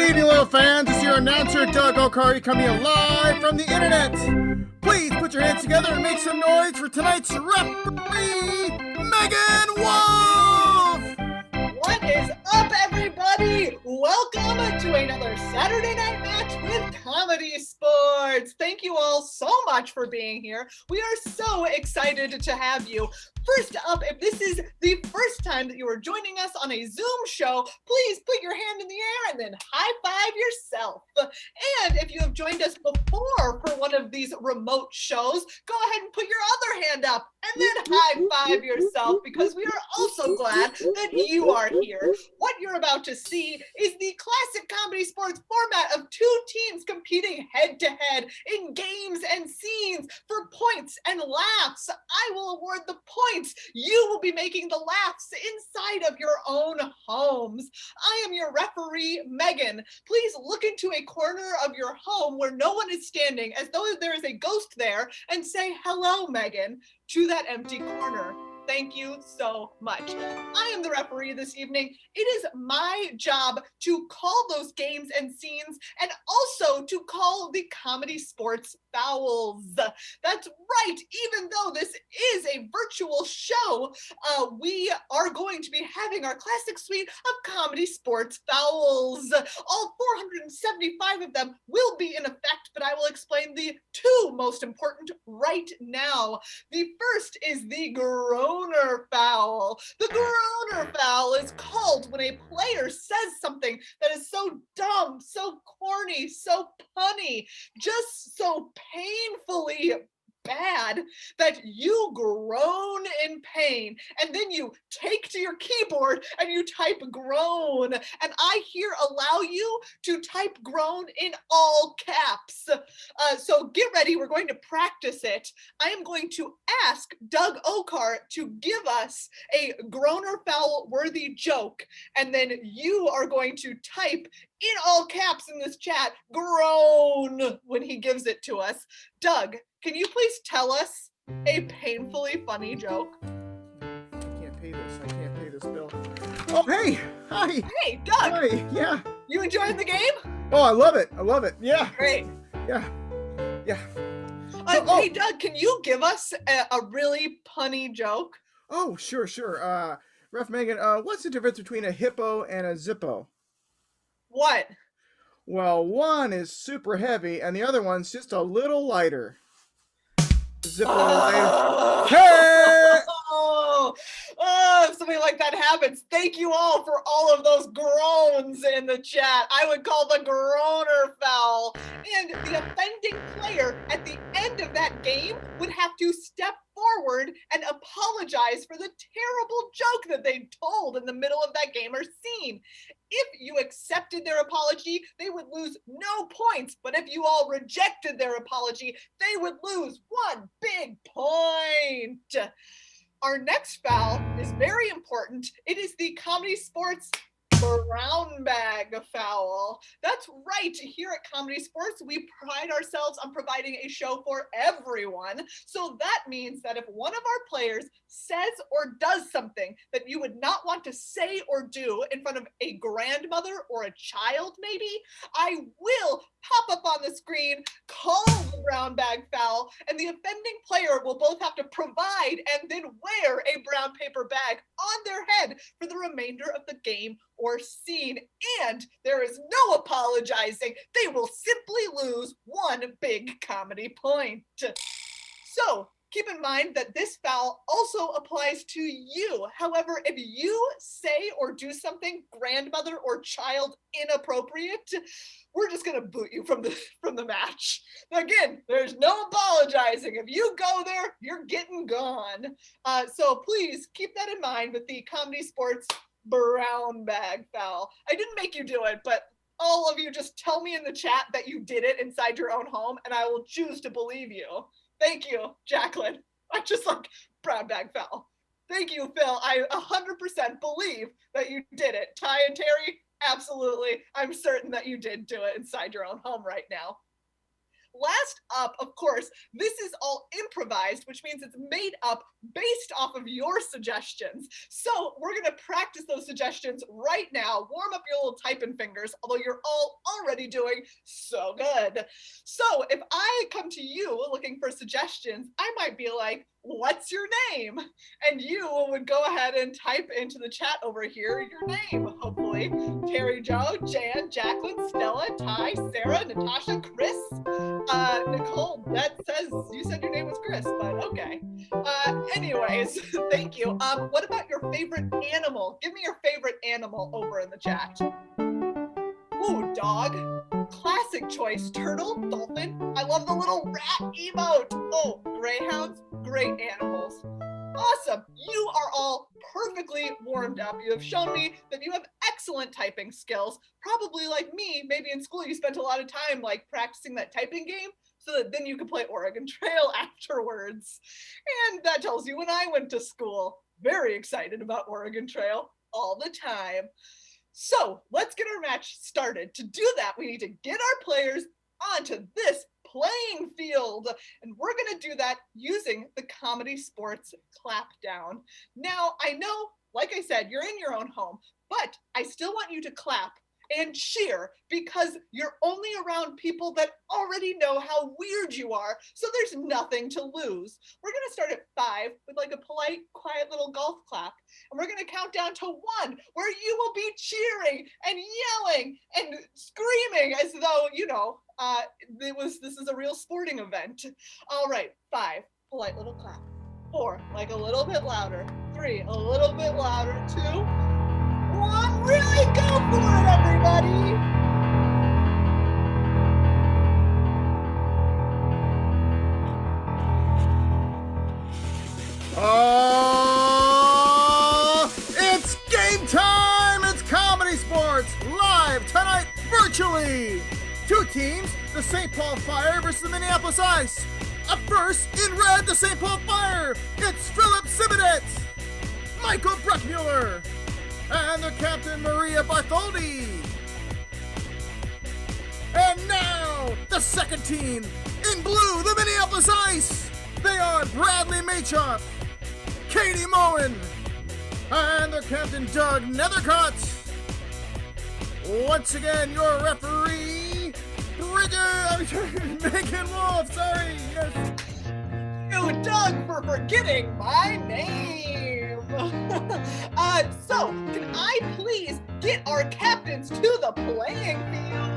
Good evening, little fans. It's your announcer, Doug Okari, coming in live from the internet. Please put your hands together and make some noise for tonight's referee, Megan Wolf! What is up, everybody? Welcome to another Saturday night match with Comedy Sports. Thank you all so much for being here. We are so excited to have you. First up, if this is the first time that you are joining us on a Zoom show, please put your hand in the air and then high five yourself. And if you have joined us before for one of these remote shows, go ahead and put your other hand up and then high five yourself, because we are also glad that you are here. What you're about to see is the classic Comedy Sports format of two teams competing head to head in games and scenes for points and laughs. I will award the points. You will be making the laughs inside of your own homes. I am your referee, Megan. Please look into a corner of your home where no one is standing, as though there is a ghost there, and say, "Hello, Megan," to that empty corner. Thank you so much. I am the referee this evening. It is my job to call those games and scenes, and also to call the Comedy Sports fouls. That's right. Even though this is a virtual show, we are going to be having our classic suite of Comedy Sports fouls. All 475 of them will be in effect, but I will explain the two most important right now. The first is the groaner foul. The groaner foul is called when a player says something that is so dumb, so corny, so punny, just so painfully bad that you groan in pain, and then you take to your keyboard and you type groan, and I here allow you to type groan in all caps. So get ready, we're going to practice it. I am going to ask Doug Okar to give us a groaner foul worthy joke, and then you are going to type in all caps in this chat groan when he gives it to us. Doug, can you please tell us a painfully funny joke? I can't pay this bill. Oh, hey! Hi! Hey, Doug! Hi, yeah. You enjoying the game? Oh, I love it. Yeah. Great. Yeah. Hey, Doug, can you give us a really punny joke? Oh, sure. Ref Megan, what's the difference between a hippo and a Zippo? What? Well, one is super heavy and the other one's just a little lighter. Zippo. Hey! If something like that happens, thank you all for all of those groans in the chat. I would call the groaner foul. And the offending player at the end of that game would have to step forward and apologize for the terrible joke that they told in the middle of that game or scene. If you accepted their apology, they would lose no points. But if you all rejected their apology, they would lose 1 big point. Our next foul is very important. It is the Comedy Sports brown bag foul. That's right. Here at Comedy Sports, we pride ourselves on providing a show for everyone. So that means that if one of our players says or does something that you would not want to say or do in front of a grandmother or a child, maybe, I will pop up on the screen, call the brown bag foul, and the offending player will both have to provide and then wear a brown paper bag on their head for the remainder of the game or scene. And there is no apologizing. They will simply lose 1 big comedy point. So keep in mind that this foul also applies to you. However, if you say or do something grandmother or child inappropriate, we're just gonna boot you from the match. Again, there's no apologizing. If you go there, you're getting gone. So please keep that in mind with the Comedy Sports brown bag foul. I didn't make you do it, but all of you just tell me in the chat that you did it inside your own home, and I will choose to believe you. Thank you, Jacqueline. I just like brown bag foul. Thank you, Phil. I 100% believe that you did it. Ty and Terry, absolutely. I'm certain that you did do it inside your own home right now. Last up, of course, this is all improvised, which means it's made up based off of your suggestions. So we're going to practice those suggestions right now. Warm up your little typing fingers, although you're all already doing so good. So if I come to you looking for suggestions, I might be like, what's your name? And you would go ahead and type into the chat over here your name, hopefully. Terry Jo, Jan, Jacqueline, Stella, Ty, Sarah, Natasha, Chris, Nicole. That says you said your name was Chris, but okay. Anyways, thank you. What about your favorite animal? Give me your favorite animal over in the chat. Ooh, dog. Classic choice. Turtle, dolphin. I love the little rat emote. Oh, greyhounds, great animals. Awesome. You are all perfectly warmed up. You have shown me that you have excellent typing skills. Probably like me, maybe in school you spent a lot of time like practicing that typing game so that then you could play Oregon Trail afterwards. And that tells you when I went to school. Very excited about Oregon Trail all the time. So let's get our match started. To do that, we need to get our players onto this playing field. And we're going to do that using the ComedySportz clapdown. Now, I know, like I said, you're in your own home, but I still want you to clap and cheer because you're only around people that already know how weird you are. So there's nothing to lose. We're going to start at 5 with like a polite, quiet little golf clap. And we're going to count down to 1 where you will be cheering and yelling and screaming as though, you know, this is a real sporting event. All right, 5, polite little clap. 4, like a little bit louder. 3, a little bit louder. 2, 1, really go for it, everybody! It's game time! It's ComedySportz live tonight virtually! 2 teams, the St. Paul Fire versus the Minneapolis Ice. Up first, in red, the St. Paul Fire, it's Philip Sibonets, Michael Bruckmuller, and their captain, Maria Bartholdi. And now, the second team, in blue, the Minneapolis Ice. They are Bradley Machoff, Katie Moen, and their captain, Doug Nethercott. Once again, your referee, Megan Wolf, sorry, yes. You, Doug, for forgetting my name. So, can I please get our captains to the playing field?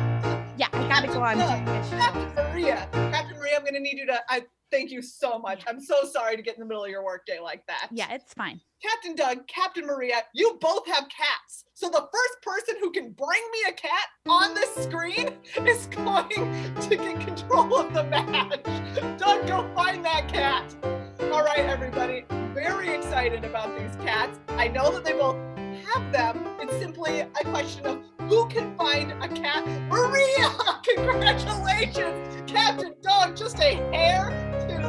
Yeah, I gotta go on. Captain Maria, I'm gonna need you to, thank you so much. I'm so sorry to get in the middle of your workday like that. Yeah, it's fine. Captain Doug, Captain Maria, you both have cats. So the first person who can bring me a cat on this screen is going to get control of the match. Doug, go find that cat. All right, everybody, very excited about these cats. I know that they both have them. It's simply a question of who can find a cat. Maria, congratulations. Captain Doug, just a hair too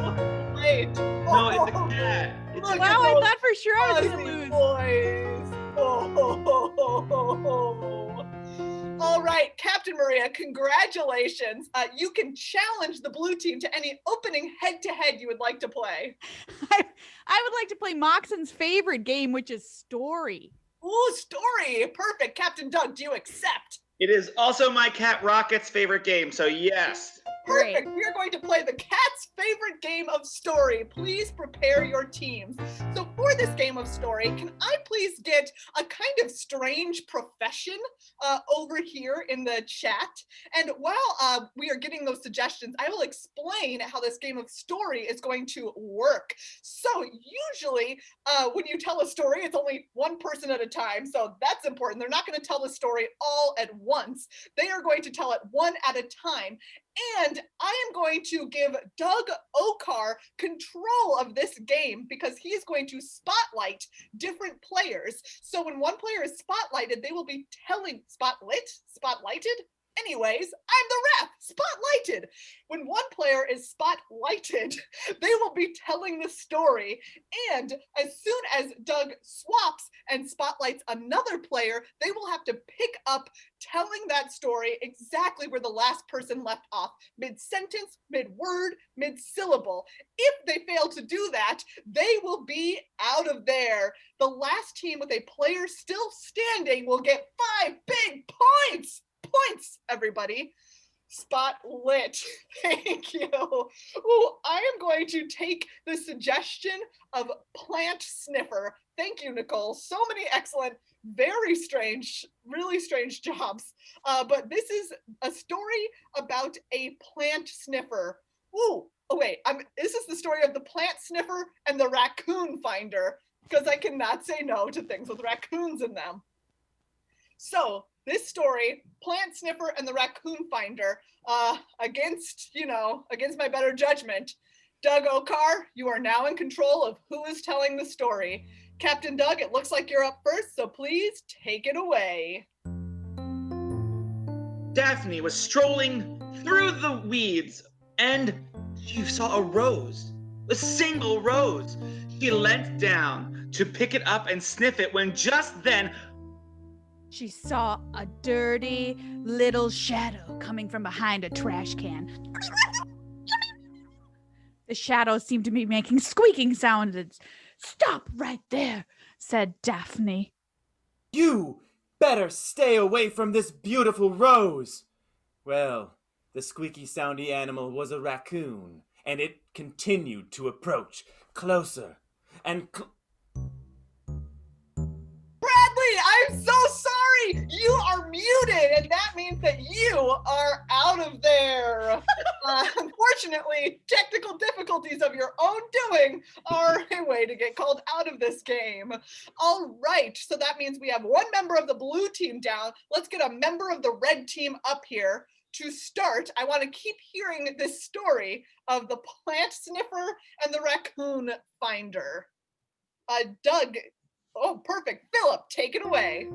late. No, it's a cat. It's a Wow, I thought for sure I was fuzzy gonna lose. boys. All right, Captain Maria, congratulations. You can challenge the blue team to any opening head-to-head you would like to play. I would like to play Moxon's favorite game, which is Story. Ooh, Story. Perfect. Captain Doug, do you accept? It is also my cat Rocket's favorite game, so yes. Perfect. Great. We are going to play the cat's favorite game of Story. Please prepare your teams. So for this game of Story, can I please get a kind of strange profession over here in the chat? And while we are getting those suggestions, I will explain how this game of Story is going to work. So usually when you tell a story, it's only one person at a time. So that's important. They're not going to tell the story all at once. They are going to tell it one at a time. And I am going to give Doug Okar control of this game because he is going to spotlight different players. So when one player is spotlighted, they will be telling, spotlighted? Anyways, I'm the ref, spotlighted. When one player is spotlighted, they will be telling the story. And as soon as Doug swaps and spotlights another player, they will have to pick up telling that story exactly where the last person left off, mid-sentence, mid-word, mid-syllable. If they fail to do that, they will be out of there. The last team with a player still standing will get 5 big points. Points, everybody. Spot lit. Thank you. Ooh, I am going to take the suggestion of plant sniffer. Thank you, Nicole. So many excellent, very strange, really strange jobs. But this is a story about a plant sniffer. Ooh, oh wait, this is the story of the plant sniffer and the raccoon finder, because I cannot say no to things with raccoons in them. So this story, Plant Sniffer and the Raccoon Finder, against my better judgment. Doug Okar, you are now in control of who is telling the story. Captain Doug, it looks like you're up first, so please take it away. Daphne was strolling through the weeds and she saw a rose, a single rose. She leant down to pick it up and sniff it when just then she saw a dirty little shadow coming from behind a trash can. The shadow seemed to be making squeaking sounds. "Stop right there," said Daphne. "You better stay away from this beautiful rose." Well, the squeaky soundy animal was a raccoon, and it continued to approach closer and Bradley, I'm so sorry. You are muted, and that means that you are out of there. Unfortunately, technical difficulties of your own doing are a way to get called out of this game. All right, so that means we have one member of the blue team down. Let's get a member of the red team up here. To start, I want to keep hearing this story of the plant sniffer and the raccoon finder. Doug, oh, perfect. Philip, take it away.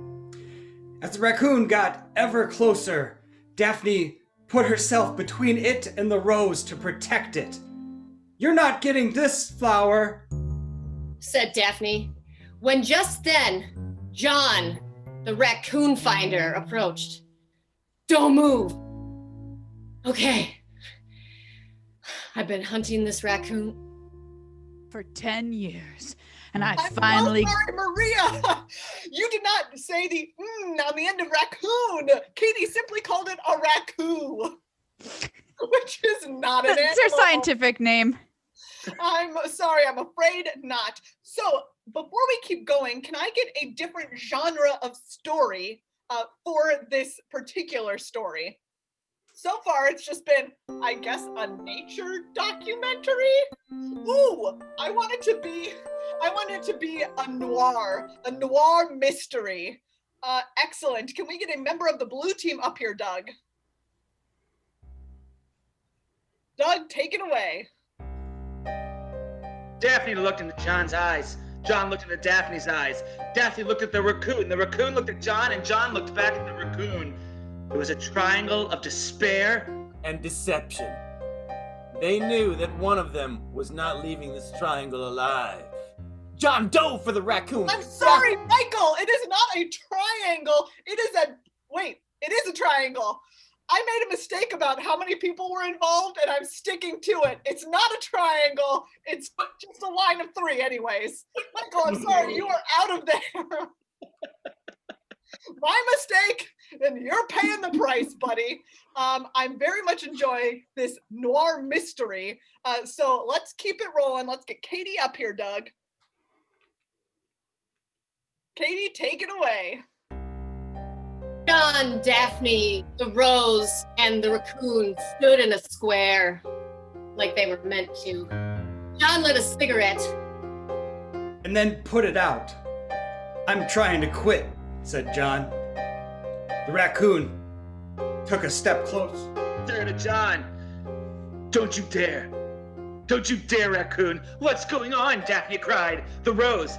As the raccoon got ever closer, Daphne put herself between it and the rose to protect it. "You're not getting this flower," said Daphne, when just then, John, the raccoon finder, approached. "Don't move." "Okay. I've been hunting this raccoon for 10 years. And I'm so sorry, Maria. You did not say the on the end of raccoon. Katie simply called it a raccoon, which is not an animal. It's her scientific name. I'm sorry, I'm afraid not. So before we keep going, can I get a different genre of story for this particular story? So far, it's just been, I guess, a nature documentary. Ooh, I want it to be a noir mystery. Excellent. Can we get a member of the blue team up here, Doug? Doug, take it away. Daphne looked into John's eyes. John looked into Daphne's eyes. Daphne looked at the raccoon. The raccoon looked at John, and John looked back at the raccoon. It was a triangle of despair and deception. They knew that one of them was not leaving this triangle alive. John dove for the raccoon. I'm sorry, Michael. It is not a triangle. It is a triangle. I made a mistake about how many people were involved, and I'm sticking to it. It's not a triangle. It's just a line of 3 anyways. Michael, I'm sorry. You are out of there. My mistake, and you're paying the price, buddy. I'm very much enjoying this noir mystery. So let's keep it rolling. Let's get Katie up here, Doug. Katie, take it away. John, Daphne, the rose, and the raccoon stood in a square like they were meant to. John lit a cigarette and then put it out. "I'm trying to quit," said John. The raccoon took a step close. Stared at John. "Don't you dare. Don't you dare, raccoon. What's going on?" Daphne cried. The rose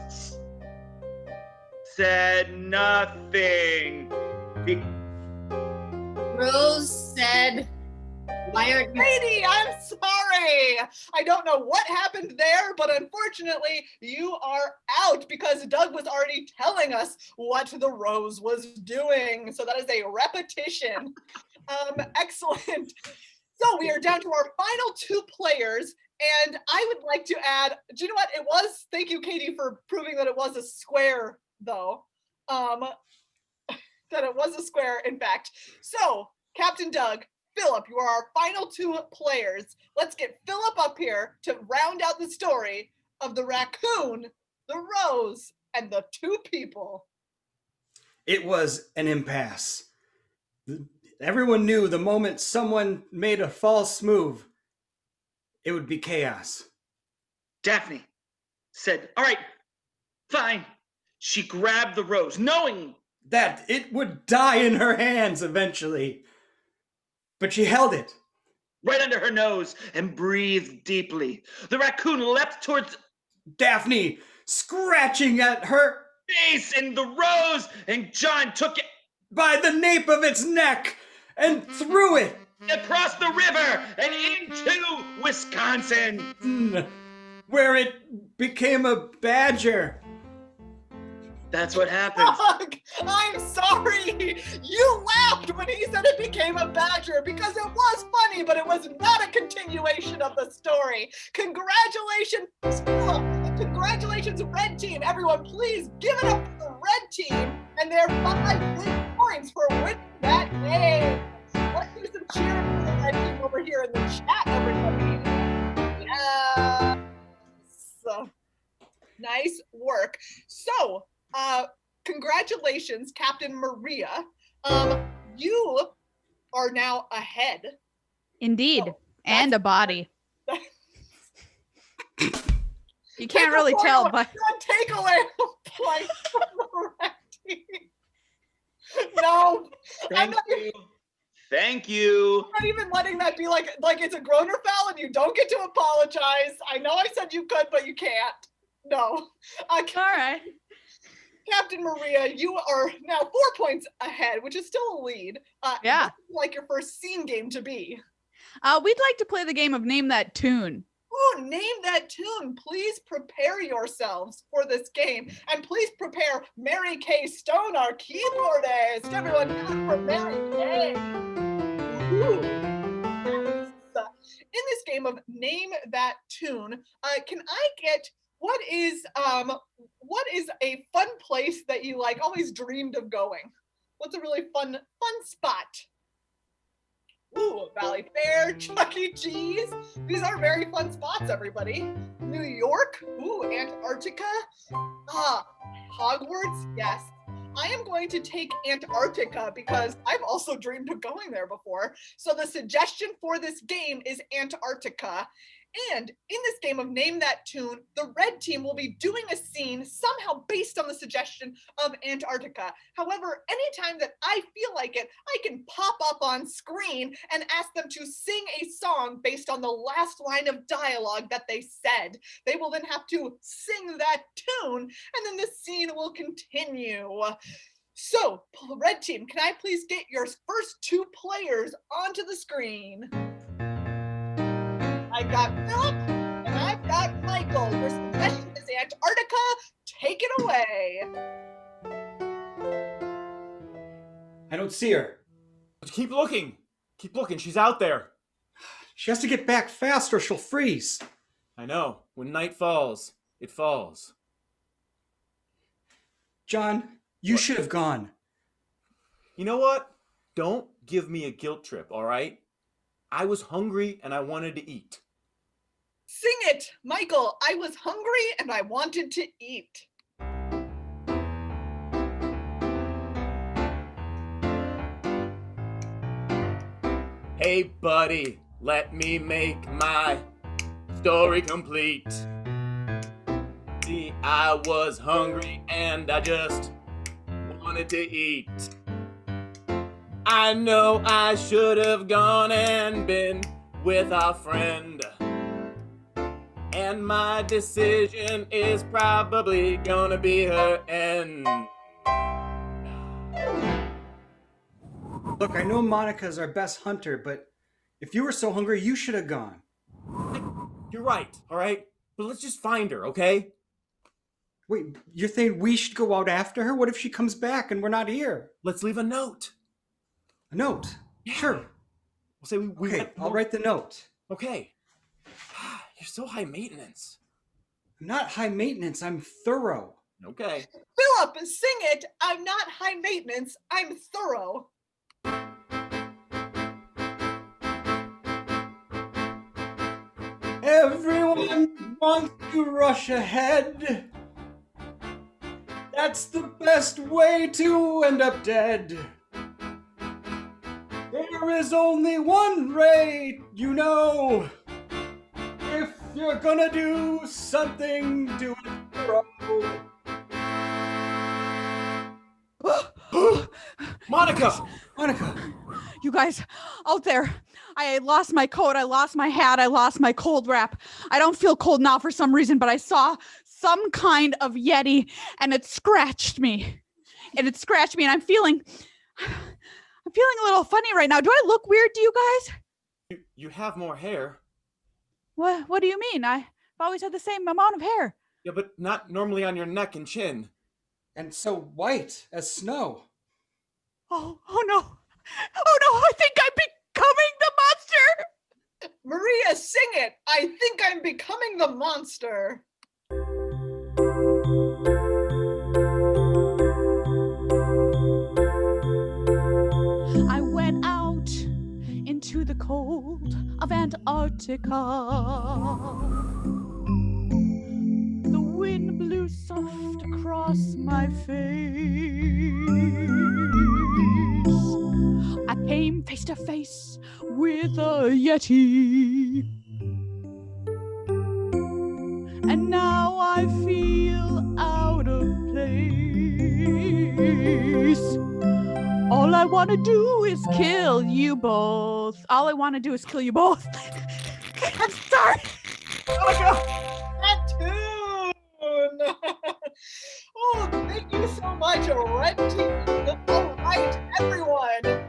said nothing. Rose said, why aren't you? Katie, I'm sorry. I don't know what happened there, but unfortunately, you are out because Doug was already telling us what the rose was doing. So that is a repetition. Excellent. So we are down to our final two players. And I would like to add, do you know what it was? Thank you, Katie, for proving that it was a square, though. That it was a square, in fact. So, Captain Doug, Philip, you are our final two players. Let's get Philip up here to round out the story of the raccoon, the rose, and the two people. It was an impasse. Everyone knew the moment someone made a false move, it would be chaos. Daphne said, all right, fine. She grabbed the rose, knowing That it would die in her hands eventually. But she held it. right under her nose and breathed deeply. The raccoon leapt towards Daphne scratching at her face in the rose, and John took it by the nape of its neck and threw it across the river and into Wisconsin. where it became a badger. That's what happened. Doug, I'm sorry. You laughed when he said it became a badger because it was funny, but it was not a continuation of the story. Congratulations, Philip. Congratulations, Red Team. Everyone, please give it up for the Red Team and their 5 big points for winning that game. Let's do some cheering for the Red Team over here in the chat, everybody. Yes. Nice work. So, congratulations, Captain Maria. You are now ahead. Indeed. Oh, And a body. You Take can't a really point tell, away- but take away a point from the Red Team. No, I'm Thank you. not even letting that be like it's a groaner foul and you don't get to apologize. I know I said you could, but you can't. No. all right. Captain Maria, you are now 4 points ahead, which is still a lead. Yeah. This is like your first scene game to be. We'd like to play the game of Name That Tune. Ooh, name that tune. Please prepare yourselves for this game. And please prepare Mary Kay Stone, our keyboardist. Everyone clap for Mary Kay. Ooh. In this game of Name That Tune, can I get what is a fun place that you like always dreamed of going? What's a really fun spot? Ooh, Valley Fair, Chuck E. Cheese. These are very fun spots, everybody. New York, ooh, Antarctica. Hogwarts, yes. I am going to take Antarctica because I've also dreamed of going there before. So the suggestion for this game is Antarctica. And in this game of Name That Tune, the red team will be doing a scene somehow based on the suggestion of Antarctica. However, anytime that I feel like it, I can pop up on screen and ask them to sing a song based on the last line of dialogue that they said. They will then have to sing that tune, and then the scene will continue. So, red team, can I please get your first 2 players onto the screen? I've got Philip and I've got Michael. Your suggestion is Antarctica. Take it away. I don't see her. Keep looking. Keep looking. She's out there. She has to get back fast or she'll freeze. I know. When night falls, it falls. John, you What? should have gone. You know what? Don't give me a guilt trip, all right? I was hungry and I wanted to eat. Sing it, Michael. I was hungry and I wanted to eat. Hey, buddy, let me make my story complete. See, I was hungry and I just wanted to eat. I know I should have gone and been with our friend. And my decision is probably gonna be her end. Look, I know Monica's our best hunter, but if you were so hungry, you should have gone. You're right, all right? But let's just find her, okay? Wait, you're saying we should go out after her? What if she comes back and we're not here? Let's leave a note. A note? Yeah. Sure. We'll say we Okay, went- I'll write the note. Okay. You're so high maintenance. I'm not high maintenance, I'm thorough. Okay. Philip, sing it. I'm not high maintenance. I'm thorough. Everyone wants to rush ahead. That's the best way to end up dead. There is only one way, you know. If you're gonna do something, do it thorough. Monica! Monica, You guys out there, I lost my coat, I lost my hat, I lost my cold wrap. I don't feel cold now for some reason, but I saw some kind of Yeti and it scratched me. And I'm feeling a little funny right now. Do I look weird to you guys? You have more hair. What do you mean? I've always had the same amount of hair. Yeah, but not normally on your neck and chin. and so white as snow. Oh no. Oh no, I think I'm becoming the monster. Maria, sing it. I think I'm becoming the monster. I went out into the cold of Antarctica. The wind blew soft across my face. I came face to face with a Yeti. And now I feel out of place. All I want to do is kill you both. All I want to do is kill you both. I'm sorry. That tune! Oh, thank you so much, Red Team. All right, everyone.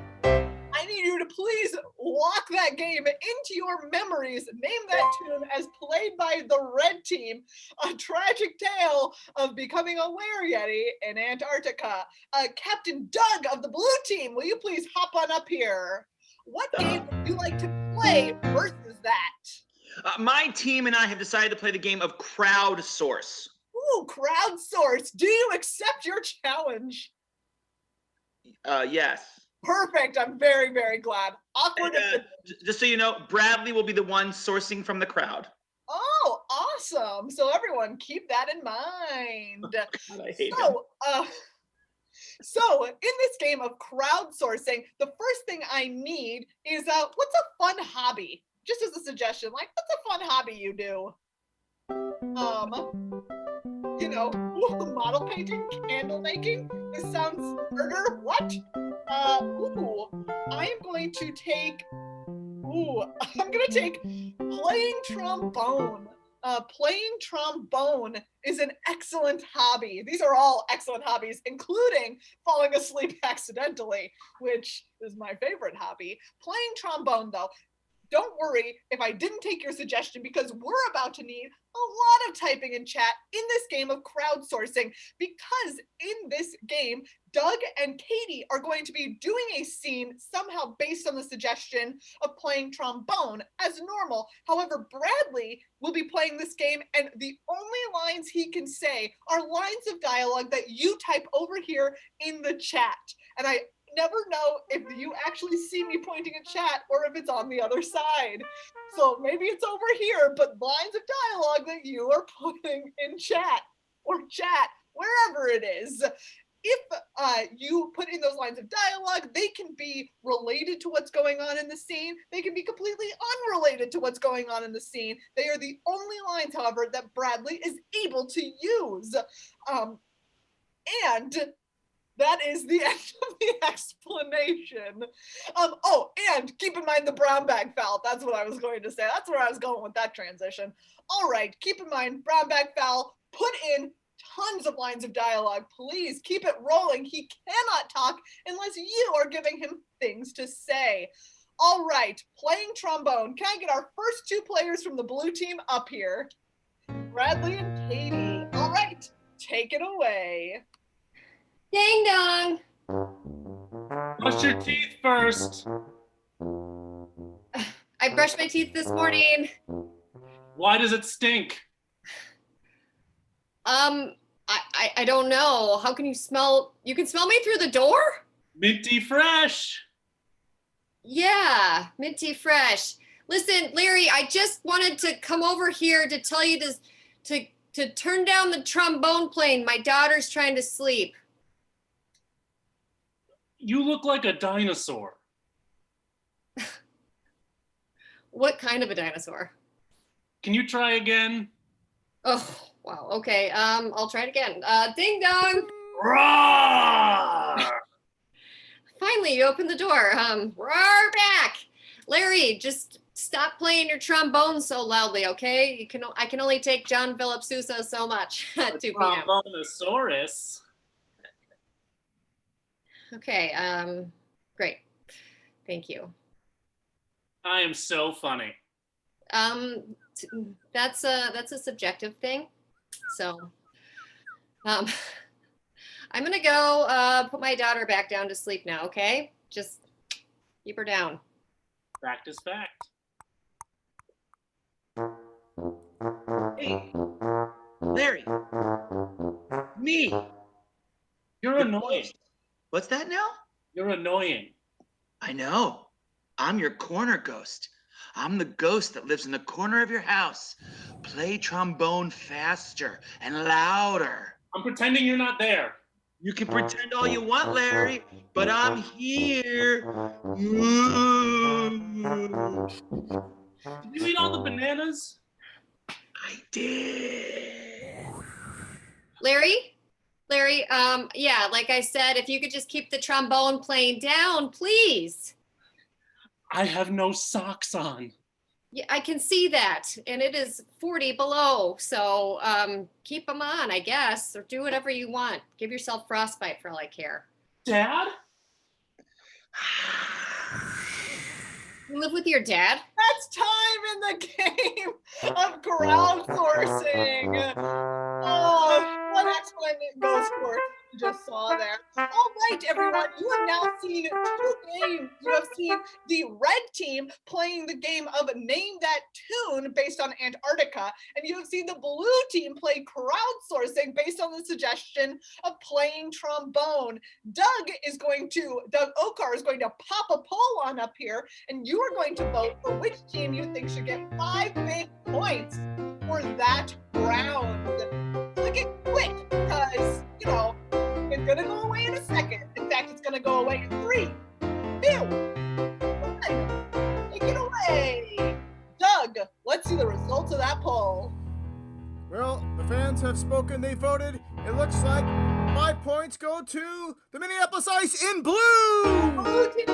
I need you to please lock that game into your memories. Name that tune as played by the Red Team, a tragic tale of becoming a were-yeti in Antarctica. Captain Doug of the Blue Team, will you please hop on up here? What game would you like to play versus that? My team and I have decided to play the game of crowdsource. Ooh, crowdsource. Do you accept your challenge? Yes. Perfect. I'm very, very glad. Awkward. Just so you know, Bradley will be the one sourcing from the crowd. Oh, awesome. So everyone keep that in mind. God, I hate him. So in this game of crowdsourcing, the first thing I need is what's a fun hobby? Just as a suggestion, like what's a fun hobby you do? Model painting, candle making. This sounds murder. What? I am going to take. I'm gonna take playing trombone. Playing trombone is an excellent hobby. These are all excellent hobbies, including falling asleep accidentally, which is my favorite hobby. Playing trombone, though, don't worry if I didn't take your suggestion, because we're about to need a lot of typing in chat in this game of crowdsourcing, because in this game, Doug and Katie are going to be doing a scene somehow based on the suggestion of playing trombone as normal. However, Bradley will be playing this game, and the only lines he can say are lines of dialogue that you type over here in the chat. And I never know if you actually see me pointing at chat or if it's on the other side. So maybe it's over here, but lines of dialogue that you are putting in chat or chat, wherever it is. If you put in those lines of dialogue, they can be related to what's going on in the scene. They can be completely unrelated to what's going on in the scene. They are the only lines, however, that Bradley is able to use. And that is the end of the explanation. And keep in mind the brown bag foul. That's what I was going to say. That's where I was going with that transition. All right, keep in mind brown bag foul. Put in tons of lines of dialogue. Please keep it rolling. He cannot talk unless you are giving him things to say. All right, playing trombone. Can I get our first 2 players from the blue team up here? Bradley and Katie. All right, take it away. Ding dong. Brush your teeth first. I brushed my teeth this morning. Why does it stink? I don't know. How can you smell? You can smell me through the door? Minty fresh. Yeah, minty fresh. Listen, Larry, I just wanted to come over here to tell you to turn down the trombone playing. My daughter's trying to sleep. You look like a dinosaur. What kind of a dinosaur? Can you try again? Oh, wow. Okay. I'll try it again. Ding dong. Roar! Finally, you opened the door. Roar back. Larry, just stop playing your trombone so loudly, okay? I can only take John Philip Sousa so much at 2 p.m. Trombonosaurus. Okay. Great. Thank you. I am so funny. That's a subjective thing. So, I'm gonna go put my daughter back down to sleep now. Okay, just keep her down. Fact is fact. Hey, Larry. Me. You're annoying. What's that now? You're annoying. I know. I'm your corner ghost. I'm the ghost that lives in the corner of your house. Play trombone faster and louder. I'm pretending you're not there. You can pretend all you want, Larry, but I'm here. Did you eat all the bananas? I did. Larry, yeah, like I said, if you could just keep the trombone playing down, please. I have no socks on. Yeah, I can see that, and it is 40 below, so keep them on, I guess, or do whatever you want. Give yourself frostbite for all I care. Dad? You live with your dad? That's time in the game of crowdsourcing. Oh, what excellent ghost work you just saw there. All right, everyone, you have now seen 2 games. You have seen the red team playing the game of Name That Tune based on Antarctica, and you have seen the blue team play crowdsourcing based on the suggestion of playing trombone. Doug Okar is going to pop a poll on up here, and you are going to vote for which team you think should get 5 big points for that round. Click it quick, because, it's going to go away in a second. In fact, it's going to go away in 3, 2, 1. Take it away. Doug, let's see the results of that poll. Well, the fans have spoken. They voted. It looks like 5 points go to the Minneapolis Ice in blue. Blue team!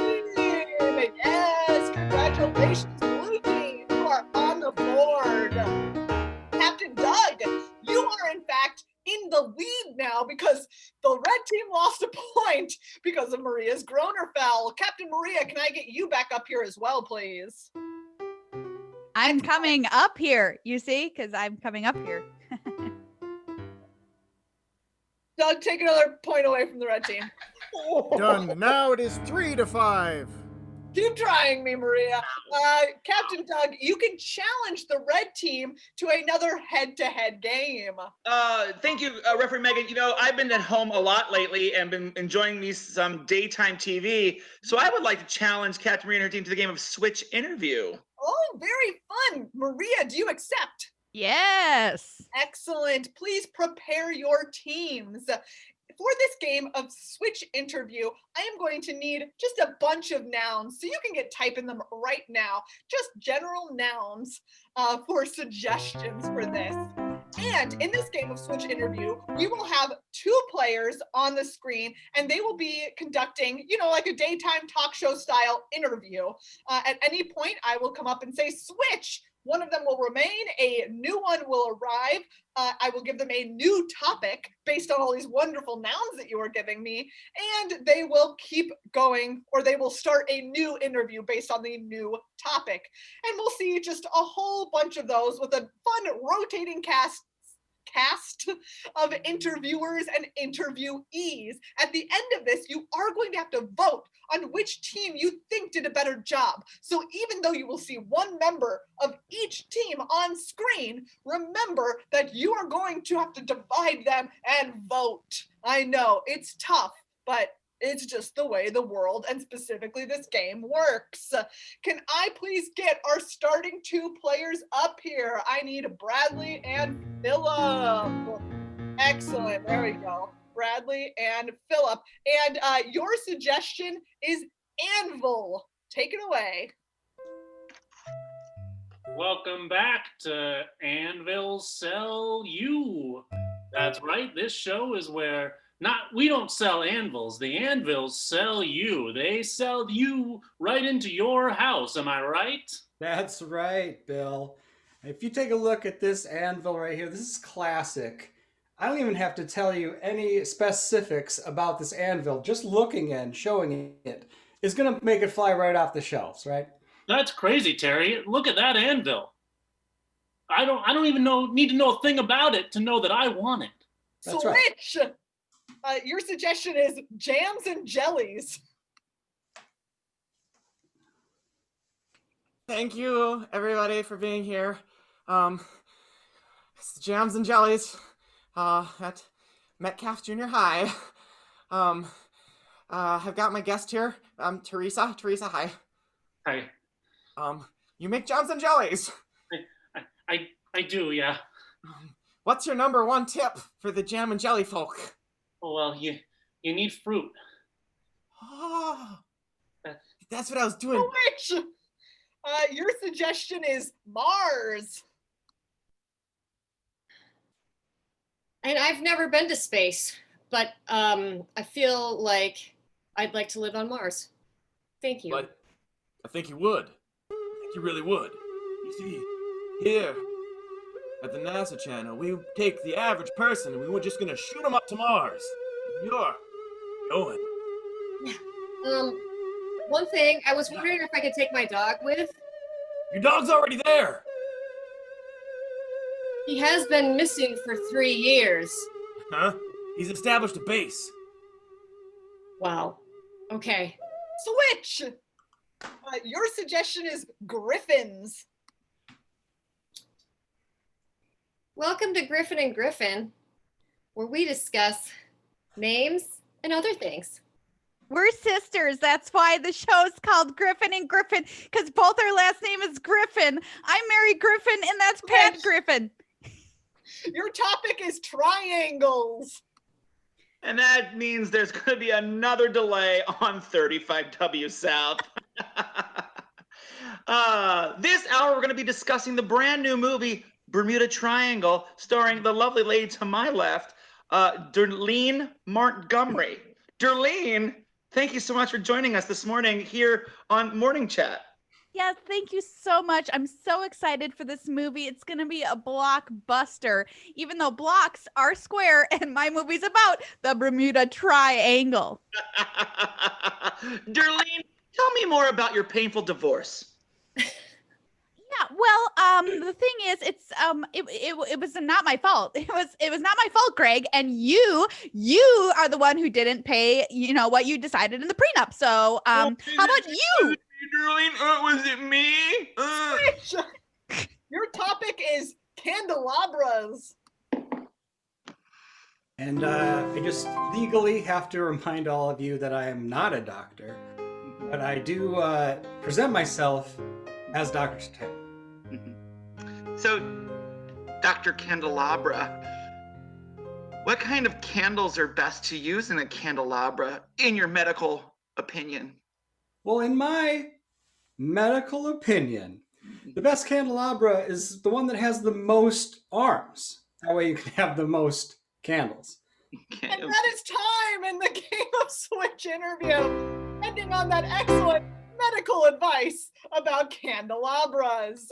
Yes, congratulations, blue team. You are on the board. Captain Doug, you are in fact in the lead now because the red team lost a point because of Maria's Groner foul. Captain Maria, can I get you back up here as well, please? I'm coming up here, you see, because I'm coming up here. Doug, take another point away from the red team. Done. Now it is 3-5. Keep trying me, Maria. Captain Doug, you can challenge the red team to another head-to-head game. Thank you, Referee Megan. I've been at home a lot lately and been enjoying some daytime TV. So I would like to challenge Captain Maria and her team to the game of Switch Interview. Oh, very fun. Maria, do you accept? Yes. Excellent. Please prepare your teams. For this game of Switch Interview, I am going to need just a bunch of nouns, so you can get typing them right now. Just general nouns for suggestions for this. And in this game of Switch Interview, we will have 2 players on the screen, and they will be conducting, like a daytime talk show style interview. At any point, I will come up and say, switch, One of them will remain, a new one will arrive. I will give them a new topic based on all these wonderful nouns that you are giving me, and they will keep going, or they will start a new interview based on the new topic. And we'll see just a whole bunch of those with a fun rotating cast of interviewers and interviewees. At the end of this, you are going to have to vote on which team you think did a better job. So even though you will see one member of each team on screen, remember that you are going to have to divide them and vote. I know, it's tough, but it's just the way the world, and specifically this game, works. Can I please get our starting 2 players up here? I need Bradley and Philip. Excellent, there we go. Bradley and Philip. And your suggestion is Anvil. Take it away. Welcome back to Anvil Sell You. That's right, this show is where we don't sell anvils. The anvils sell you. They sell you right into your house. Am I right? That's right, Bill. If you take a look at this anvil right here, this is classic. I don't even have to tell you any specifics about this anvil. Just looking and showing it is going to make it fly right off the shelves, right? That's crazy, Terry. Look at that anvil. I don't even need to know a thing about it to know that I want it. That's Switch! right. Your suggestion is jams and jellies. Thank you, everybody, for being here. It's the Jams and Jellies at Metcalf Junior High. I've got my guest here, Teresa. Teresa, hi. Hi. You make jams and jellies. I do, yeah. What's your number 1 tip for the jam and jelly folk? Oh, well, you need fruit. Oh, that's what I was doing. Which? Your suggestion is Mars. And I've never been to space, but I feel like I'd like to live on Mars. Thank you. But I think you would. I think you really would. You see, here at the NASA channel, we take the average person and we were just gonna shoot them up to Mars. You're going. One thing, I was wondering if I could take my dog with. Your dog's already there. He has been missing for 3 years. Huh? He's established a base. Wow. Okay. Switch! Your suggestion is Griffins. Welcome to Griffin and Griffin, where we discuss names and other things. We're sisters. That's why the show's called Griffin and Griffin, because both our last name is Griffin. I'm Mary Griffin, and that's Pat Griffin. Your topic is triangles. And that means there's going to be another delay on 35W South. This hour, we're going to be discussing the brand new movie, Bermuda Triangle, starring the lovely lady to my left, Darlene Montgomery. Darlene, thank you so much for joining us this morning here on Morning Chat. Yes, thank you so much. I'm so excited for this movie. It's going to be a blockbuster, even though blocks are square and my movie's about the Bermuda Triangle. Darlene, tell me more about your painful divorce. Yeah, well, the thing is, it was not my fault. It was not my fault, Greg. And you are the one who didn't pay, what you decided in the prenup. So, how about you? Darlene, was it me? Your topic is candelabras. And I just legally have to remind all of you that I am not a doctor, but I do present myself as Dr. Ted. So, Dr. Candelabra, what kind of candles are best to use in a candelabra, in your medical opinion? Well, in my medical opinion, the best candelabra is the one that has the most arms. That way you can have the most candles. And that is time in the Game of Switch interview, ending on that excellent medical advice about candelabras.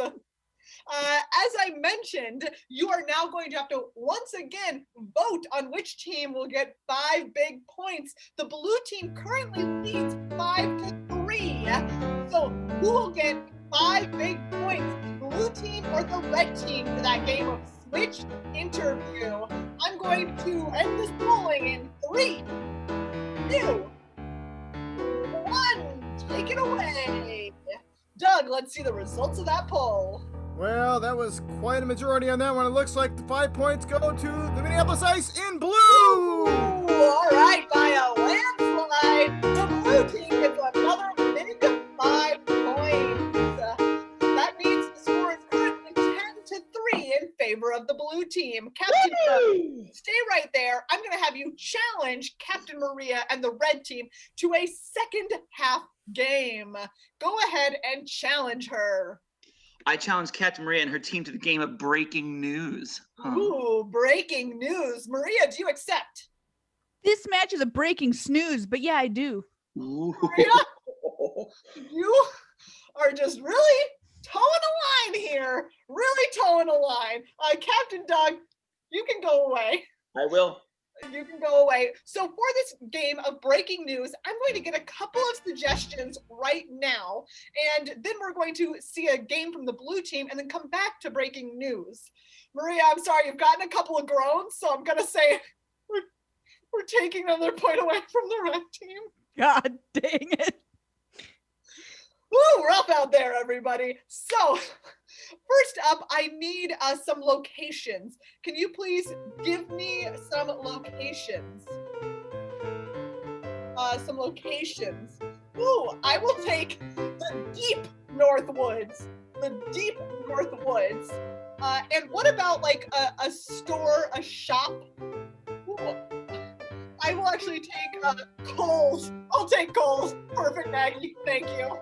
As I mentioned, you are now going to have to once again vote on which team will get 5 big points. The blue team currently leads 5-3. So who will get 5 big points? Blue team or the red team for that game of Switch Interview? I'm going to end this polling in 3, 2, 1. Take it away. Doug, let's see the results of that poll. Well, that was quite a majority on that one. It looks like the 5 points go to the Minneapolis Ice in blue. Ooh, all right, by a landslide, the blue team gets another big 5 points. That means the score is currently 10-3 in favor of the blue team. Captain Doug, stay right there. I'm going to have you challenge Captain Maria and the red team to a second half game. Go ahead and challenge her. I challenge Captain Maria and her team to the game of breaking news. Ooh, breaking news. Maria, do you accept? This match is a breaking snooze, but yeah, I do. Ooh. Maria, you are just really towing a line here. Really towing a line. Captain Doug, you can go away. I will. You can go away. So for this game of breaking news, I'm going to get a couple of suggestions right now, and then we're going to see a game from the blue team and then come back to breaking news. Maria, I'm sorry, you've gotten a couple of groans, so I'm going to say we're taking another point away from the red team. God dang it. Woo, rough out there, everybody. So first up, I need some locations. Can you please give me some locations? Some locations. Ooh, I will take the deep North Woods. The deep North Woods. And what about like a store, a shop? Ooh, I will actually take Kohl's. I'll take Kohl's. Perfect, Maggie. Thank you.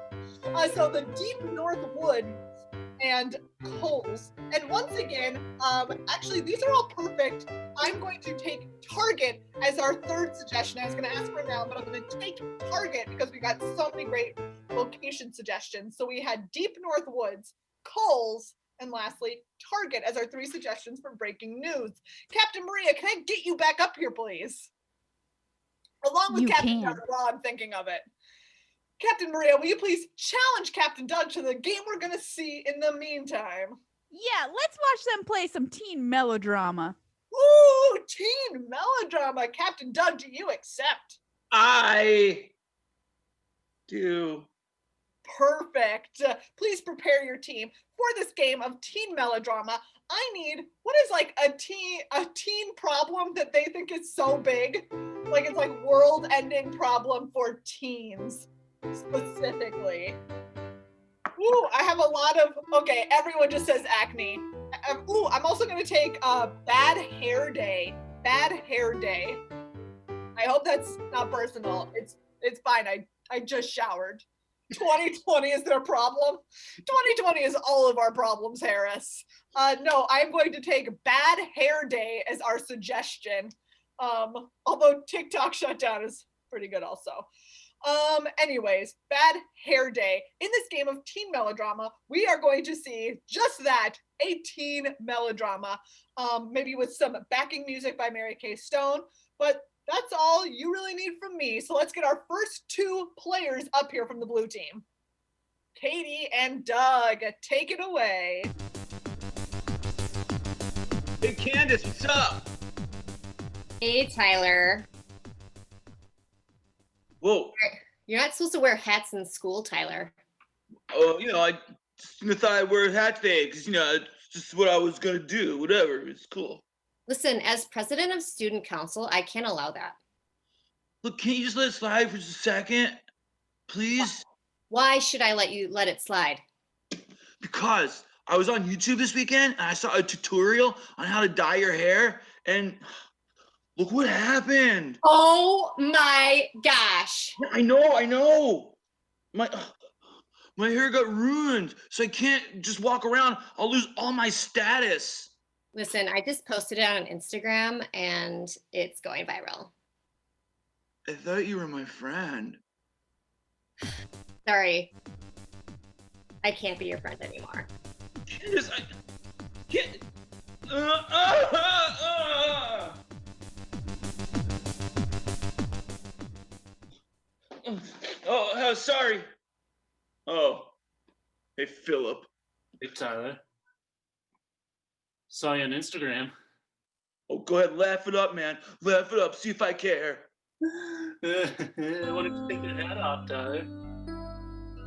So the deep North Woods and Kohl's. And once again, actually, these are all perfect. I'm going to take Target as our third suggestion. I was going to ask for it now, but I'm going to take Target because we got so many great location suggestions. So we had Deep North Woods, Kohl's, and lastly, Target as our 3 suggestions for breaking news. Captain Maria, can I get you back up here, please? Along with You Captain can. Doug while I'm thinking of it. Captain Maria, will you please challenge Captain Doug to the game we're going to see in the meantime? Yeah, let's watch them play some teen melodrama. Ooh, teen melodrama. Captain Doug, do you accept? I do. Perfect. Please prepare your team for this game of teen melodrama. I need, what is like a teen problem that they think is so big? Like it's like world-ending problem for teens. Specifically. Ooh, I have a lot of, okay, everyone just says acne. Ooh, I'm also gonna take bad hair day. Bad hair day. I hope that's not personal. It's fine, I just showered. 2020 is their problem. 2020 is all of our problems, Harris. No, I'm going to take bad hair day as our suggestion. Although TikTok shutdown is pretty good also. Anyways, bad hair day. In this game of teen melodrama, we are going to see just that, a teen melodrama. Maybe with some backing music by Mary Kay Stone, but that's all you really need from me. So let's get our first 2 players up here from the blue team. Katie and Doug, take it away. Hey, Candace, what's up? Hey, Tyler. Whoa. You're not supposed to wear hats in school, Tyler. Oh, I just thought I'd wear a hat today because, it's just what I was going to do. Whatever. It's cool. Listen, as president of student council, I can't allow that. Look, can't you just let it slide for just a second? Please? Why should I let it slide? Because I was on YouTube this weekend and I saw a tutorial on how to dye your hair and look what happened. Oh my gosh. I know. My hair got ruined, so I can't just walk around. I'll lose all my status. Listen, I just posted it on Instagram and it's going viral. I thought you were my friend. Sorry. I can't be your friend anymore. Yes, I can't. Oh, sorry. Oh, hey, Philip. Hey, Tyler. Saw you on Instagram. Oh, go ahead, laugh it up, man. Laugh it up. See if I care. Why don't you take your hat off, Tyler?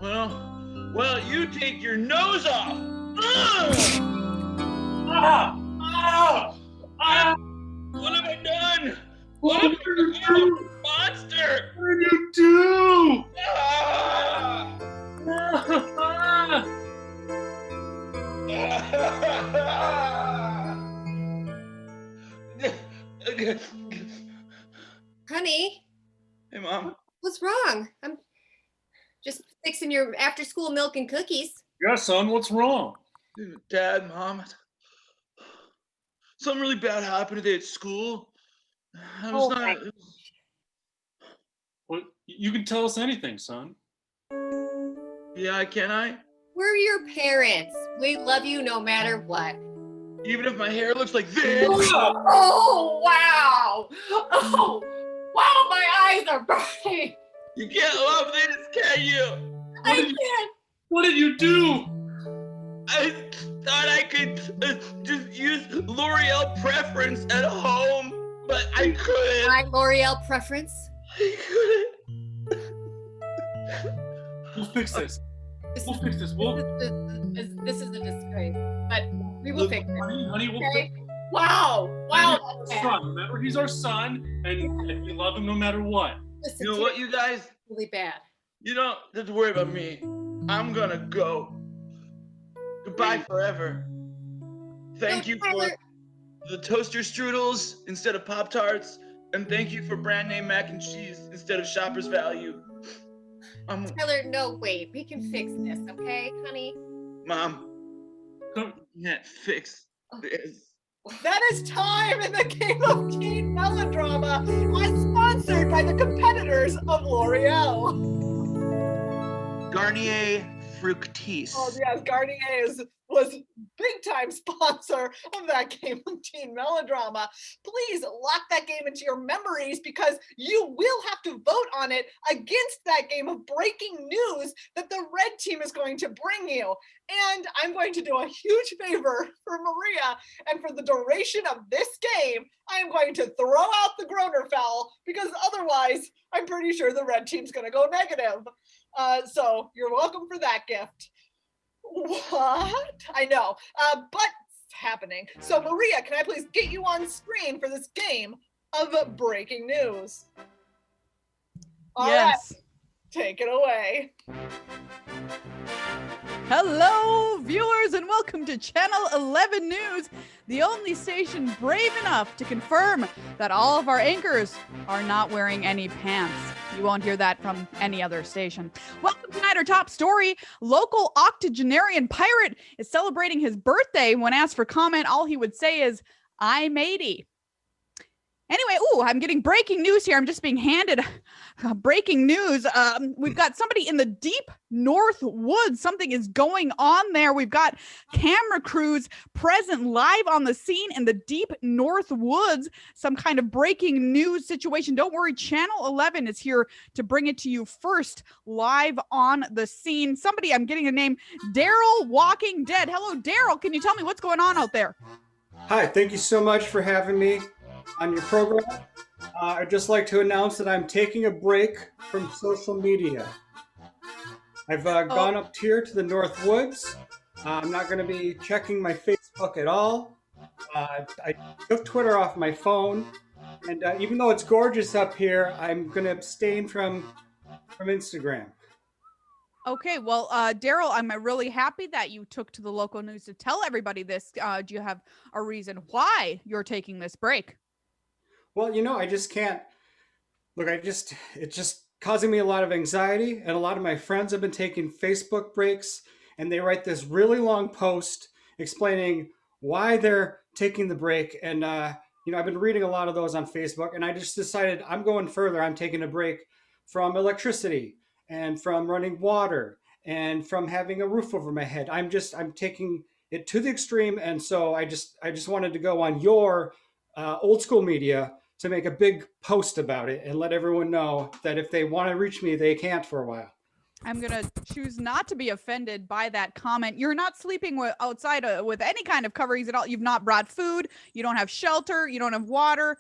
Well, you take your nose off. What have I done? What have I done? Monster! What did you do? Ah! Honey, Hey, Mom. what's wrong? I'm just fixing your after-school milk and cookies. Yeah, son, what's wrong? Dad, Mom. Something really bad happened today at school. I was Oh, not. my- Well, you can tell us anything, son. Yeah, can I? We're your parents. We love you no matter what. Even if my hair looks like this. Oh, wow. Oh, wow, my eyes are burning. You can't love this, can you? I can't. What did you do? I thought I could just use L'Oreal preference at home, but I couldn't. My L'Oreal preference. I We'll fix this. This We'll fix this. We'll, this is a disgrace, but we will fix it. honey, we'll Okay? fix Wow. Wow, Wow. that's bad. Son, remember, he's our son, and we love him no matter what. Listen, You know what, you guys? really bad. You don't have to worry about me. I'm gonna go. Goodbye forever. Thank you for Tyler. the toaster strudels instead of Pop-Tarts, and thank you for brand name mac and cheese instead of Shoppers Value. Tyler, no, wait. We can fix this, okay, honey? Mom, Come- you can't fix this. That is time in the game of teen melodrama, as sponsored by the competitors of L'Oreal. Garnier Fructis. Oh yes, Garnier was big time sponsor of that game of teen melodrama. Please lock that game into your memories because you will have to vote on it against that game of breaking news that the red team is going to bring you. And I'm going to do a huge favor for Maria, and for the duration of this game, I am going to throw out the Groner foul because otherwise I'm pretty sure the red team's gonna go negative. So you're welcome for that gift. What? I know, but it's happening. So Maria, can I please get you on screen for this game of breaking news? All right, Yes. take it away. Hello, viewers, and welcome to Channel 11 News, the only station brave enough to confirm that all of our anchors are not wearing any pants. You won't hear that from any other station. Welcome tonight, our top story. Local octogenarian pirate is celebrating his birthday. When asked for comment, all he would say is, I'm 80. Anyway, I'm getting breaking news here. I'm just being handed breaking news. We've got somebody in the deep north woods. Something is going on there. We've got camera crews present live on the scene in the deep north woods. Some kind of breaking news situation. Don't worry, Channel 11 is here to bring it to you first, live on the scene. Somebody, I'm getting a name, Daryl Walking Dead. Hello, Daryl. Can you tell me what's going on out there? Hi, thank you so much for having me on your program. I'd just like to announce that I'm taking a break from social media. I've gone up here to the North Woods. I'm not going to be checking my Facebook at all. I took Twitter off my phone, and even though it's gorgeous up here, I'm going to abstain from Instagram. Okay, well, Daryl, I'm really happy that you took to the local news to tell everybody this. Do you have a reason why you're taking this break? Well, I just can't. Look, it's just causing me a lot of anxiety, and a lot of my friends have been taking Facebook breaks, and they write this really long post explaining why they're taking the break. And, I've been reading a lot of those on Facebook, and I just decided I'm going further. I'm taking a break from electricity and from running water and from having a roof over my head. I'm taking it to the extreme. And so I just wanted to go on your old school media to make a big post about it and let everyone know that if they want to reach me, they can't for a while. I'm going to choose not to be offended by that comment. You're not sleeping outside with any kind of coverings at all. You've not brought food. You don't have shelter. You don't have water.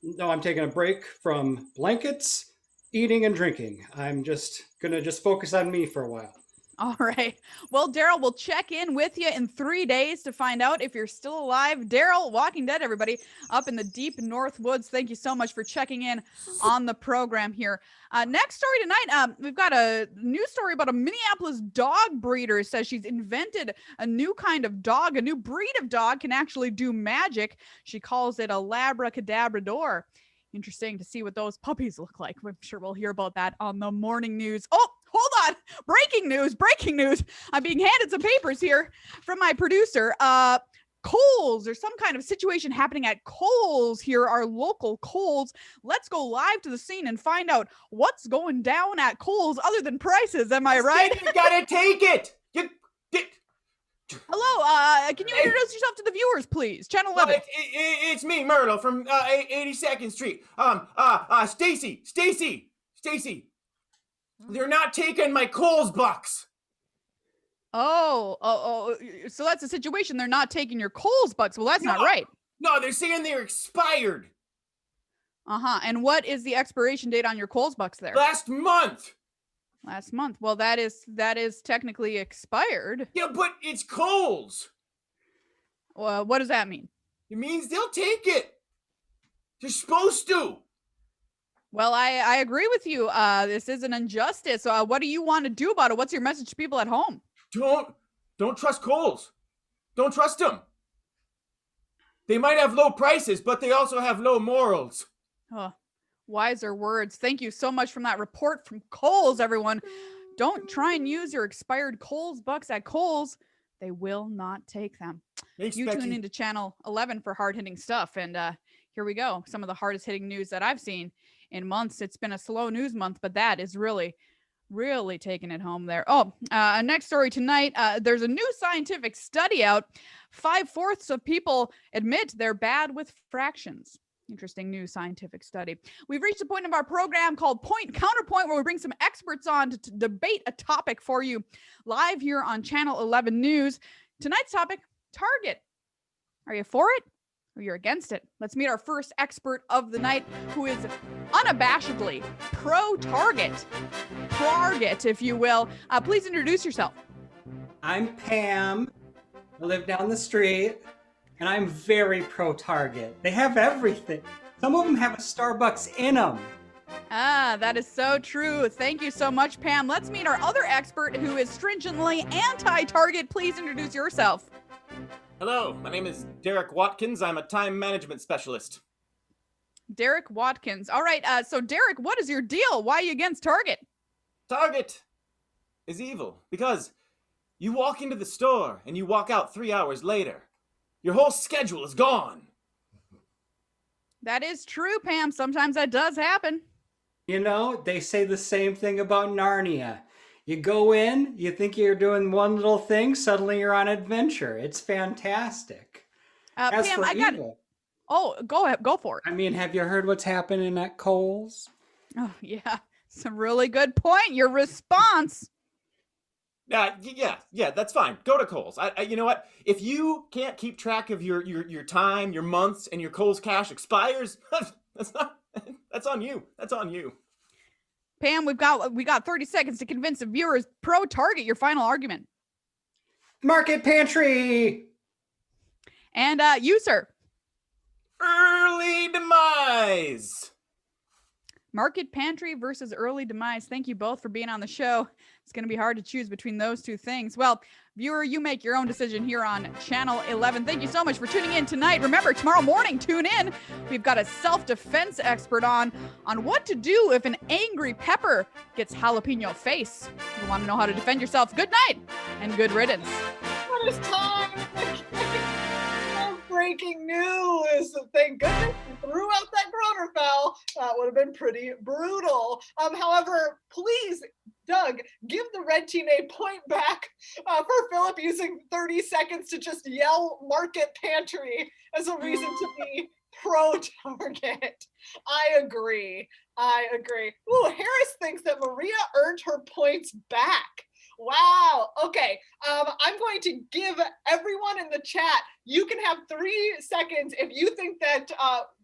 No, I'm taking a break from blankets, eating, and drinking. I'm just going to focus on me for a while. All right. Well, Daryl, we'll check in with you in 3 days to find out if you're still alive. Daryl, Walking Dead, everybody, up in the deep North Woods. Thank you so much for checking in on the program here. Next story tonight, we've got a news story about a Minneapolis dog breeder. It says she's invented a new kind of dog, a new breed of dog can actually do magic. She calls it a Labracadabrador. Interesting to see what those puppies look like. I'm sure we'll hear about that on the morning news. Oh, hold on. Breaking news. I'm being handed some papers here from my producer. Kohl's, there's some kind of situation happening at Kohl's here, our local Kohl's. Let's go live to the scene and find out what's going down at Kohl's other than prices. Am I right? You gotta take it. Hello, can you introduce yourself to the viewers, please? Channel 11. It's me, Myrtle from 82nd Street. Stacy. They're not taking my Kohl's bucks. Oh, so that's the situation. They're not taking your Kohl's bucks. Well, that's not right. No, they're saying they're expired. And what is the expiration date on your Kohl's bucks there? Last month. Well, that is technically expired. Yeah, but it's Kohl's. Well, what does that mean? It means they'll take it. They're supposed to. Well, I agree with you. This is an injustice. What do you want to do about it? What's your message to people at home? Don't trust Kohl's. Don't trust them. They might have low prices, but they also have low morals. Oh, wiser words. Thank you so much from that report from Kohl's, everyone. Don't try and use your expired Kohl's bucks at Kohl's. They will not take them. Thanks, You Becky. tune into channel 11 for hard-hitting stuff. And here we go. Some of the hardest-hitting news that I've seen in months. It's been a slow news month, but that is really taking it home there. Next story tonight. There's a new scientific study out. 5/4 of people admit they're bad with fractions. Interesting new scientific study. We've reached a point of our program called Point Counterpoint, where we bring some experts on to debate a topic for you live here on Channel 11 News. Tonight's topic, Target. Are you for it or you're against it? Let's meet our first expert of the night, who is unabashedly pro-Target. Target, if you will. Please introduce yourself. I'm Pam. I live down the street. And I'm very pro-Target. They have everything. Some of them have a Starbucks in them. That is so true. Thank you so much, Pam. Let's meet our other expert, who is stringently anti-Target. Please introduce yourself. Hello, my name is Derek Watkins. I'm a time management specialist. Derek Watkins. All right, so Derek, what is your deal? Why are you against Target? Target is evil because you walk into the store and you walk out 3 hours later. Your whole schedule is gone. That is true, Pam. Sometimes that does happen. You know, they say the same thing about Narnia. You go in, you think you're doing one little thing, suddenly you're on adventure. It's fantastic. As Pam, for I got. evil, Go ahead, go for it. I mean, have you heard what's happening at Kohl's? Oh yeah, it's a really good point. Your response. Yeah, that's fine. Go to Kohl's. You know what? If you can't keep track of your time, your months, and your Kohl's cash expires, that's on you. That's on you. Pam, we got 30 seconds to convince the viewers pro-Target. Your final argument. Market pantry. And you, sir. Early demise. Market pantry versus early demise. Thank you both for being on the show. It's going to be hard to choose between those two things. Well, viewer, you make your own decision here on Channel 11. Thank you so much for tuning in tonight. Remember, tomorrow morning, tune in. We've got a self-defense expert on what to do if an angry pepper gets jalapeno face. You want to know how to defend yourself? Good night and good riddance. What is time? Breaking news! Thank goodness you threw out that Groner foul. That would have been pretty brutal. However, please Doug, give the red team a point back for Philip using 30 seconds to just yell Market Pantry as a reason to be pro-Target. I agree. Ooh, Harris thinks that Maria earned her points back. Wow. Okay. I'm going to give everyone in the chat, you can have 3 seconds. If you think that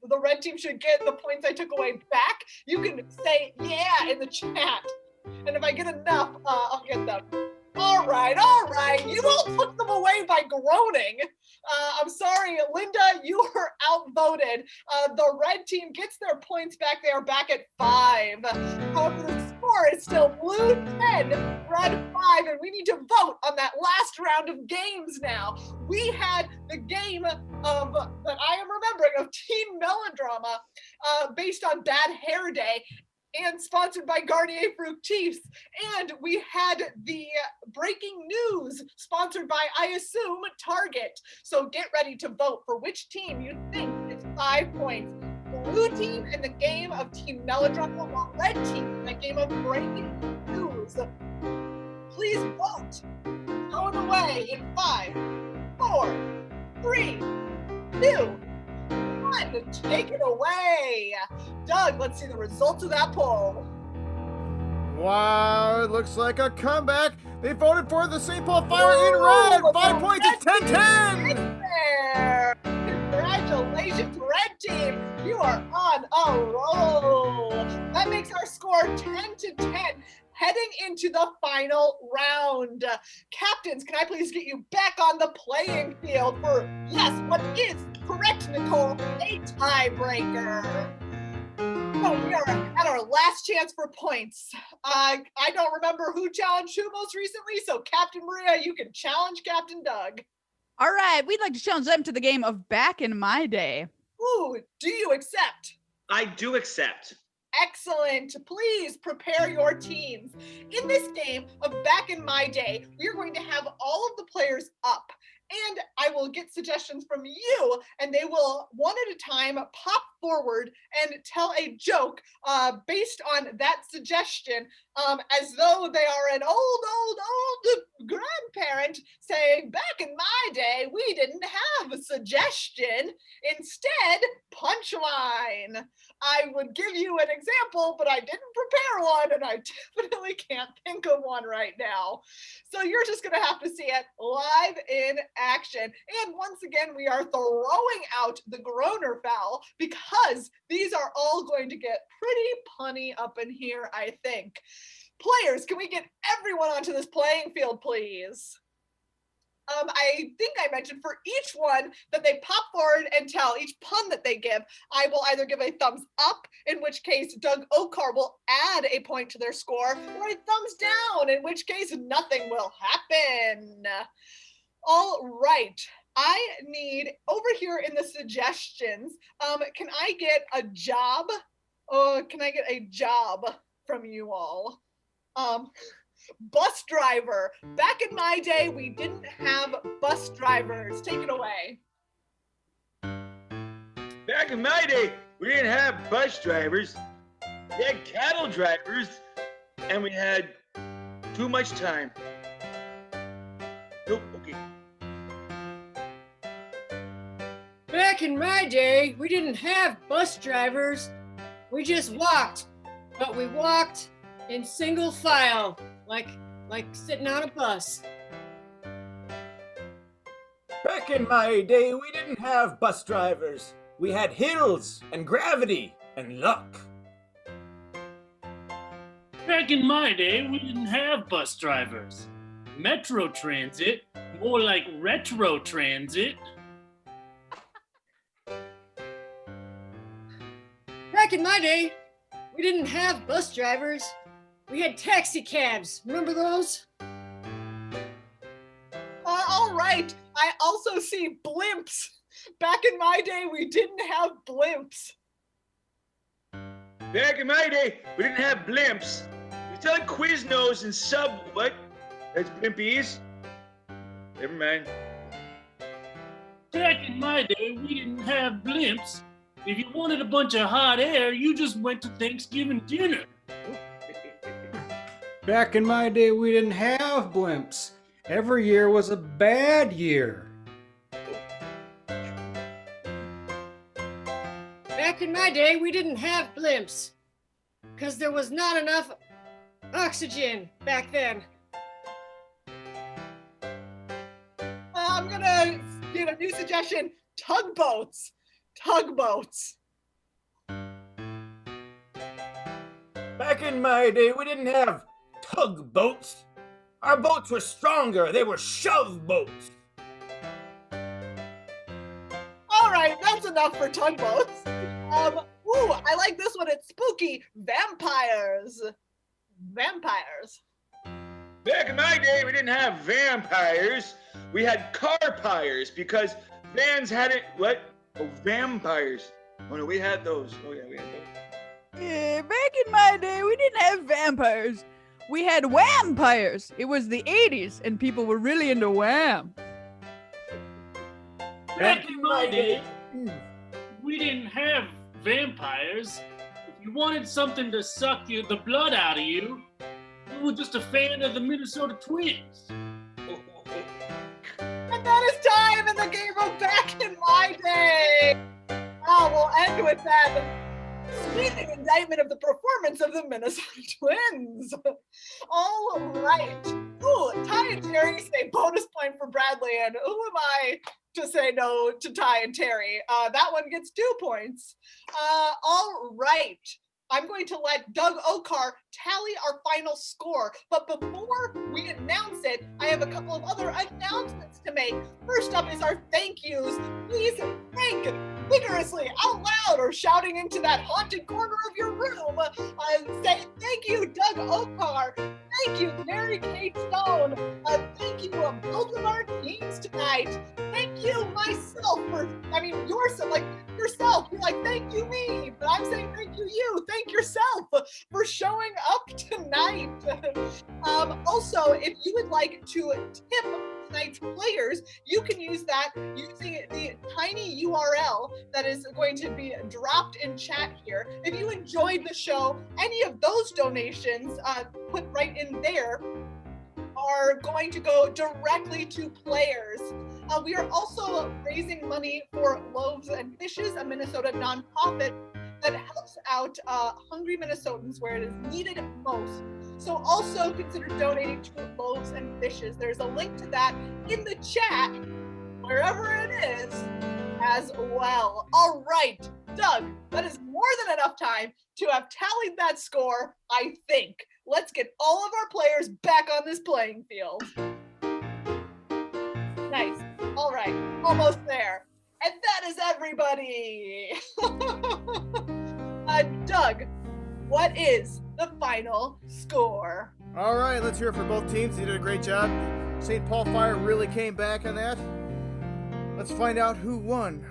the red team should get the points I took away back, you can say yeah in the chat. And if I get enough, I'll get them. All right. You all took them away by groaning. I'm sorry, Linda, you were outvoted. The red team gets their points back. They are back at 5. However, the score is still blue 10, red 5, and we need to vote on that last round of games now. We had the game that I am remembering of Teen Melodrama based on Bad Hair Day, and sponsored by Garnier Fructis. And we had the breaking news sponsored by, I assume, Target. So get ready to vote for which team you think is 5 points. Blue team in the game of Team Melodrama, or red team in the game of breaking news. Please vote. Going away in 5, 4, 3, 2, take it away. Doug, let's see the results of that poll. Wow, it looks like a comeback. They voted for the St. Paul Fire in red. 5 points, it's 10-10. There. Congratulations, red team. You are on a roll. That makes our score 10-10. Heading into the final round. Captains, can I please get you back on the playing field for, yes, what is correct, Nicole, a tiebreaker. So we are at our last chance for points. I don't remember who challenged who most recently, so Captain Maria, you can challenge Captain Doug. All right, we'd like to challenge them to the game of Back in My Day. Ooh, do you accept? I do accept. Excellent. Please prepare your teams. In this game of Back in My Day, we are going to have all of the players up, and I will get suggestions from you, and they will, one at a time, pop forward and tell a joke based on that suggestion, as though they are an old grandparent saying, back in my day, we didn't have a suggestion. Instead, punchline. I would give you an example, but I didn't prepare one, and I definitely can't think of one right now. So you're just going to have to see it live in action. And once again, we are throwing out the groaner foul because these are all going to get pretty punny up in here, I think. Players, can we get everyone onto this playing field, please? I think I mentioned for each one that they pop forward and tell, each pun that they give, I will either give a thumbs up, in which case Doug Okar will add a point to their score, or a thumbs down, in which case nothing will happen. All right. I need, over here in the suggestions, can I get a job? Can I get a job from you all? Bus driver. Back in my day, we didn't have bus drivers. Take it away. Back in my day, we didn't have bus drivers. We had cattle drivers, and we had too much time. Nope, okay. Back in my day, we didn't have bus drivers. We just walked, but we walked in single file, like sitting on a bus. Back in my day, we didn't have bus drivers. We had hills and gravity and luck. Back in my day, we didn't have bus drivers. Metro transit, more like retro transit. Back in my day, we didn't have bus drivers. We had taxi cabs. Remember those? All right. I also see blimps. Back in my day, we didn't have blimps. Back in my day, we didn't have blimps. We still had Quiznos and what? That's blimpies? Never mind. Back in my day, we didn't have blimps. If you wanted a bunch of hot air, you just went to Thanksgiving dinner. Back in my day, we didn't have blimps. Every year was a bad year. Back in my day, we didn't have blimps because there was not enough oxygen back then. I'm gonna give a new suggestion. Tugboats. Tugboats. Back in my day, we didn't have tugboats. Our boats were stronger. They were shove boats. All right, that's enough for tugboats. I like this one. It's spooky. Vampires. Vampires. Back in my day, we didn't have vampires. We had car-pyres because vans hadn't, what? Oh, vampires. Oh, no, we had those. Oh, yeah, we had those. Yeah, back in my day, we didn't have vampires. We had whampires. It was the 80s, and people were really into wham. Back in my day, we didn't have vampires. If you wanted something to suck the blood out of you, you were just a fan of the Minnesota Twins. And that is time in the game of Back in My Day. We'll end with that sweeping indictment of the performance of the Minnesota Twins. All right. Ooh, Ty and Terry say bonus point for Bradley, and who am I to say no to Ty and Terry? That one gets 2 points. All right. I'm going to let Doug Okar tally our final score. But before we announce it, I have a couple of other announcements to make. First up is our thank yous. Please thank vigorously out loud or shouting into that haunted corner of your room. Say thank you, Doug Okar. Thank you, Mary Kate Stone. Thank you, both of our teams tonight. Thank you, myself, yourself. You're like, thank you, me. But I'm saying thank you. Thank yourself for showing up tonight. Also, if you would like to tip tonight's players, you can use that using the tiny URL that is going to be dropped in chat here. If you enjoyed the show, any of those donations put right in there are going to go directly to players. We are also raising money for Loaves and Fishes, a Minnesota nonprofit that helps out hungry Minnesotans where it is needed most. So also consider donating to Loaves and Fishes. There's a link to that in the chat, wherever it is, as well. All right, Doug, that is more than enough time to have tallied that score, I think. Let's get all of our players back on this playing field. Nice. All right, almost there. And that is everybody. Doug, what is the final score? All right, let's hear it for both teams. They did a great job. St. Paul Fire really came back on that. Let's find out who won.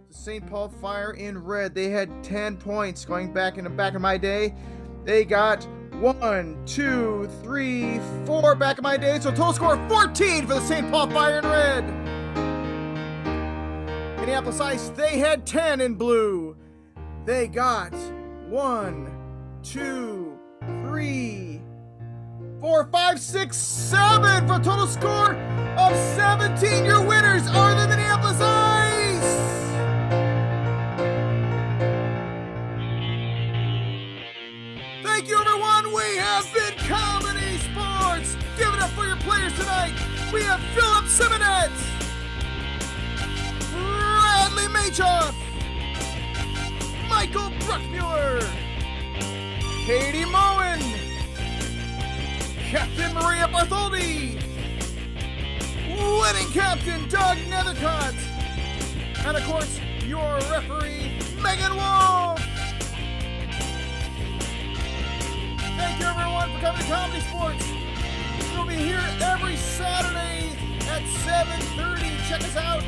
The St. Paul Fire in red. They had 10 points going back in my day. They got 1, 2, 3, 4 back in my day. So total score 14 for the St. Paul Fire in red. Minneapolis Ice, they had 10 in blue. They got 1, 2, 3, 4, 5, 6, 7 for a total score of 17. Your winners are the Minneapolis Ice. Thank you, everyone. We have been Comedy Sports. Give it up for your players tonight. We have Philip Simonet, Bradley Machoff, Michael Bruckmuller, Katie Moen, Captain Maria Bartholdi, winning captain Doug Nethercott, and of course, your referee, Megan Wolf. Thank you, everyone, for coming to Comedy Sports. We'll be here every Saturday at 7:30. Check us out.